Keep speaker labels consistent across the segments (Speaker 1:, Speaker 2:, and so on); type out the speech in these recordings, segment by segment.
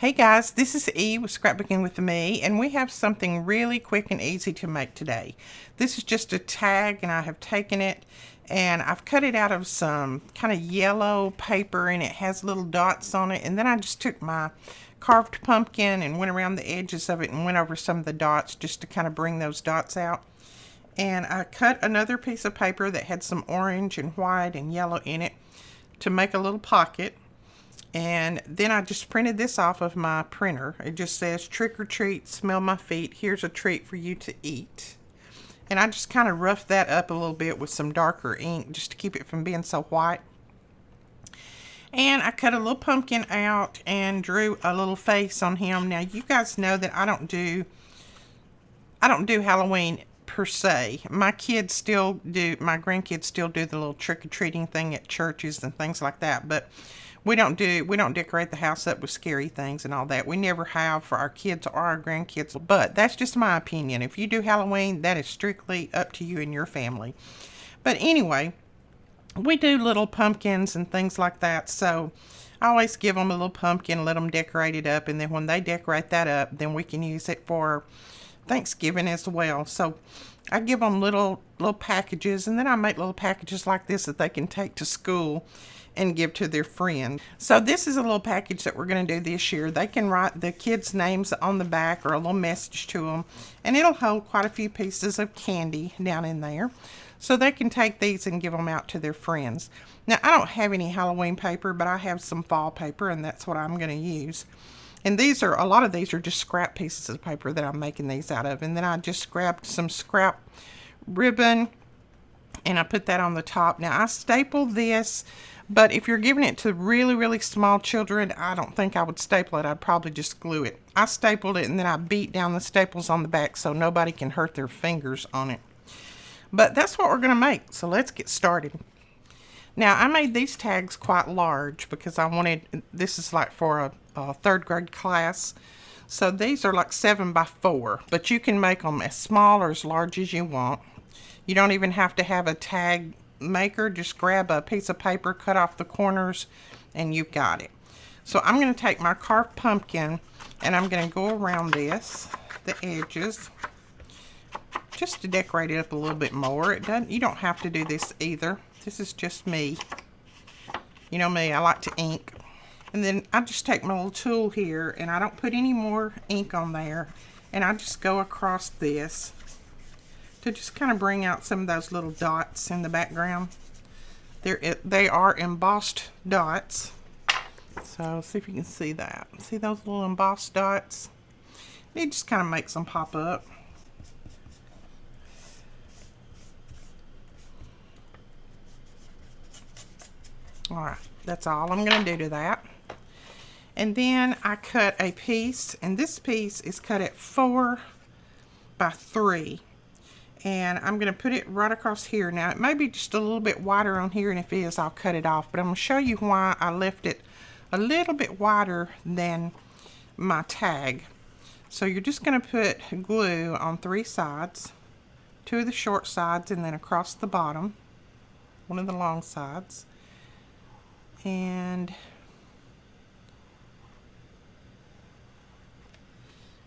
Speaker 1: Hey guys, this is E with Scrapbooking with Me, and we have something really quick and easy to make today. This is just a tag, and I have taken it and I've cut it out of some kind of yellow paper, and it has little dots on it. And then I just took my carved pumpkin and went around the edges of it and went over some of the dots just to kind of bring those dots out. And I cut another piece of paper that had some orange and white and yellow in it to make a little pocket. And then I just printed this off of my printer. It just says, "Trick or treat, smell my feet. Here's a treat for you to eat." And I just kind of roughed that up a little bit with some darker ink just to keep it from being so white. And I cut a little pumpkin out and drew a little face on him. Now you guys know that I don't do Halloween per se. My grandkids still do the little trick-or-treating thing at churches and things like that, but we don't decorate the house up with scary things and all that. We never have for our kids or our grandkids, but that's just my opinion. If you do Halloween, that is strictly up to you and your family. But anyway, we do little pumpkins and things like that, so I always give them a little pumpkin, let them decorate it up, and then when they decorate that up, then we can use it for Thanksgiving as well. So I give them little packages, and then I make little packages like this that they can take to school and give to their friends. So this is a little package that we're going to do this year. They can write the kids' names on the back or a little message to them, and it'll hold quite a few pieces of candy down in there. So they can take these and give them out to their friends. Now, I don't have any Halloween paper, but I have some fall paper, and that's what I'm going to use. And a lot of these are just scrap pieces of paper that I'm making these out of. And then I just grabbed some scrap ribbon, and I put that on the top. Now, I staple this, but if you're giving it to really, really small children, I don't think I would staple it. I'd probably just glue it. I stapled it, and then I beat down the staples on the back so nobody can hurt their fingers on it. But that's what we're going to make, so let's get started. Now, I made these tags quite large because this is like for a third grade class. So these are like 7 by 4, but you can make them as small or as large as you want. You don't even have to have a tag maker. Just grab a piece of paper, cut off the corners, and you've got it. So I'm going to take my carved pumpkin and I'm going to go around the edges, just to decorate it up a little bit more. You don't have to do this either. This is just me. You know me, I like to ink. And then I just take my little tool here, and I don't put any more ink on there, and I just go across this to just kind of bring out some of those little dots in the background. They are embossed dots. So see if you can see that. See those little embossed dots? It just kind of makes them pop up. Alright, that's all I'm going to do to that. And then I cut a piece, and this piece is cut at 4 by 3. And I'm going to put it right across here. Now, it may be just a little bit wider on here, and if it is, I'll cut it off. But I'm going to show you why I left it a little bit wider than my tag. So you're just going to put glue on 3 sides, 2 of the short sides, and then across the bottom, 1 of the long sides. And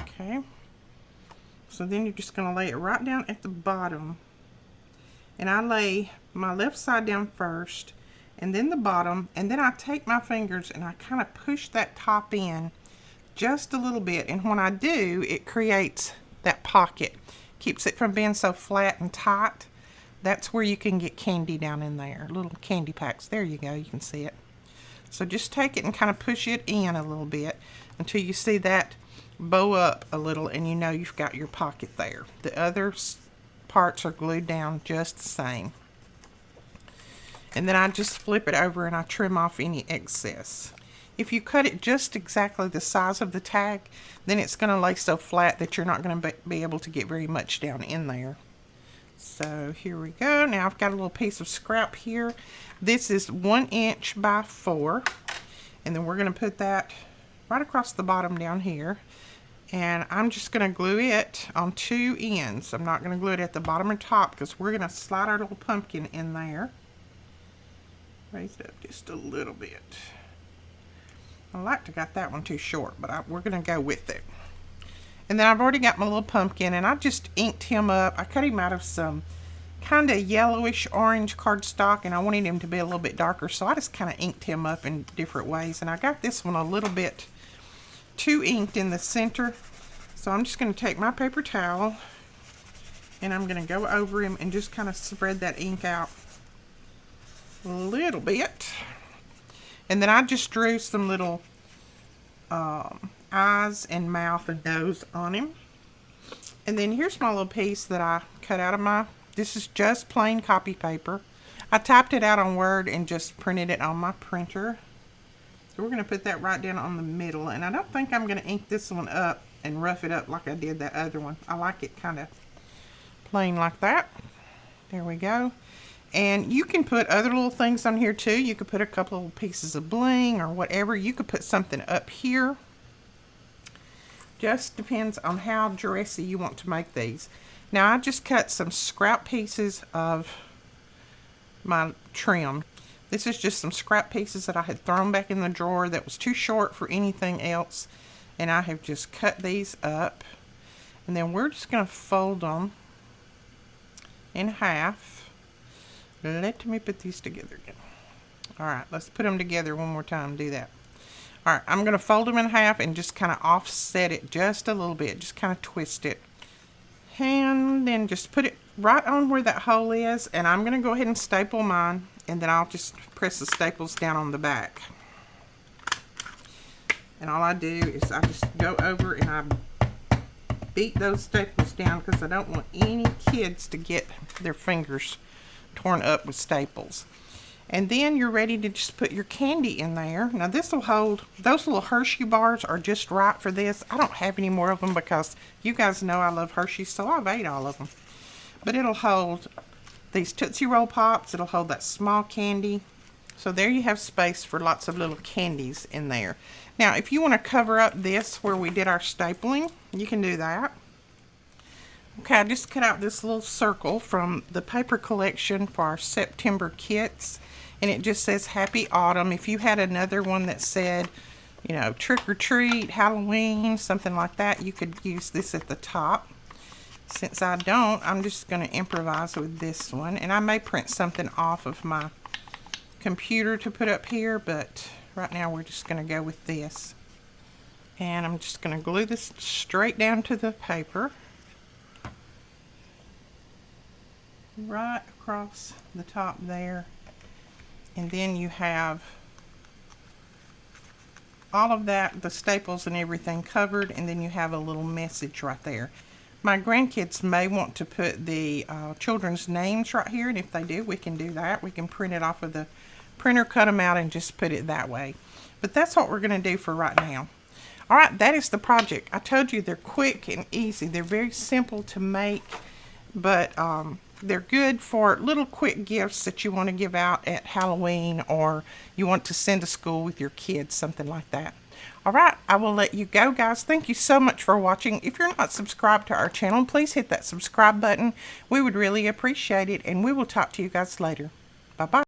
Speaker 1: okay, so then you're just going to lay it right down at the bottom, and I lay my left side down first and then the bottom, and then I take my fingers and I kind of push that top in just a little bit, and when I do, it creates that pocket, keeps it from being so flat and tight. That's where you can get candy down in there, little candy packs. There you go, you can see it. So just take it and kind of push it in a little bit until you see that bow up a little, and you know you've got your pocket there. The other parts are glued down just the same. And then I just flip it over and I trim off any excess. If you cut it just exactly the size of the tag, then it's going to lay so flat that you're not going to be able to get very much down in there. So here we go. Now I've got a little piece of scrap here. This is 1 inch by 4. And then we're going to put that right across the bottom down here. And I'm just going to glue it on 2 ends. I'm not going to glue it at the bottom or top because we're going to slide our little pumpkin in there. Raise it up just a little bit. I like to got that one too short, but we're going to go with it. And then I've already got my little pumpkin, and I just inked him up. I cut him out of some kind of yellowish orange cardstock, and I wanted him to be a little bit darker, so I just kind of inked him up in different ways. And I got this one a little bit too inked in the center, so I'm just going to take my paper towel and I'm going to go over him and just kind of spread that ink out a little bit. And then I just drew some little eyes and mouth and nose on him. And then here's my little piece that I cut out of this is just plain copy paper. I typed it out on Word and just printed it on my printer. So we're going to put that right down on the middle. And I don't think I'm going to ink this one up and rough it up like I did that other one. I like it kind of plain like that. There we go. And you can put other little things on here too. You could put a couple of pieces of bling or whatever. You could put something up here. Just depends on how dressy you want to make these. Now I just cut some scrap pieces of my trim. This is just some scrap pieces that I had thrown back in the drawer that was too short for anything else. And I have just cut these up. And then we're just going to fold them in half. Let me put these together again. Alright, let's put them together one more time. Do that. Alright, I'm going to fold them in half and just kind of offset it just a little bit. Just kind of twist it. And then just put it right on where that hole is. And I'm going to go ahead and staple mine. And then I'll just press the staples down on the back. And all I do is I just go over and I beat those staples down because I don't want any kids to get their fingers torn up with staples. And then you're ready to just put your candy in there. Now this will hold, those little Hershey bars are just right for this. I don't have any more of them because you guys know I love Hershey's, so I've ate all of them. But it'll hold these Tootsie Roll Pops. It'll hold that small candy. So there you have space for lots of little candies in there. Now if you want to cover up this where we did our stapling, you can do that. Okay, I just cut out this little circle from the paper collection for our September kits. And it just says Happy Autumn. If you had another one that said, you know, trick or treat, Halloween, something like that, you could use this at the top. Since I don't, I'm just going to improvise with this one. And I may print something off of my computer to put up here, but right now we're just going to go with this. And I'm just going to glue this straight down to the paper. Right across the top there. And then you have all of that, the staples and everything covered, and then you have a little message right there. My grandkids may want to put the children's names right here, and if they do, we can do that. We can print it off of the printer, cut them out, and just put it that way. But that's what we're going to do for right now. Alright, that is the project. I told you they're quick and easy. They're very simple to make, but they're good for little quick gifts that you want to give out at Halloween, or you want to send to school with your kids, something like that. Alright, I will let you go, guys. Thank you so much for watching. If you're not subscribed to our channel, please hit that subscribe button. We would really appreciate it, and we will talk to you guys later. Bye-bye.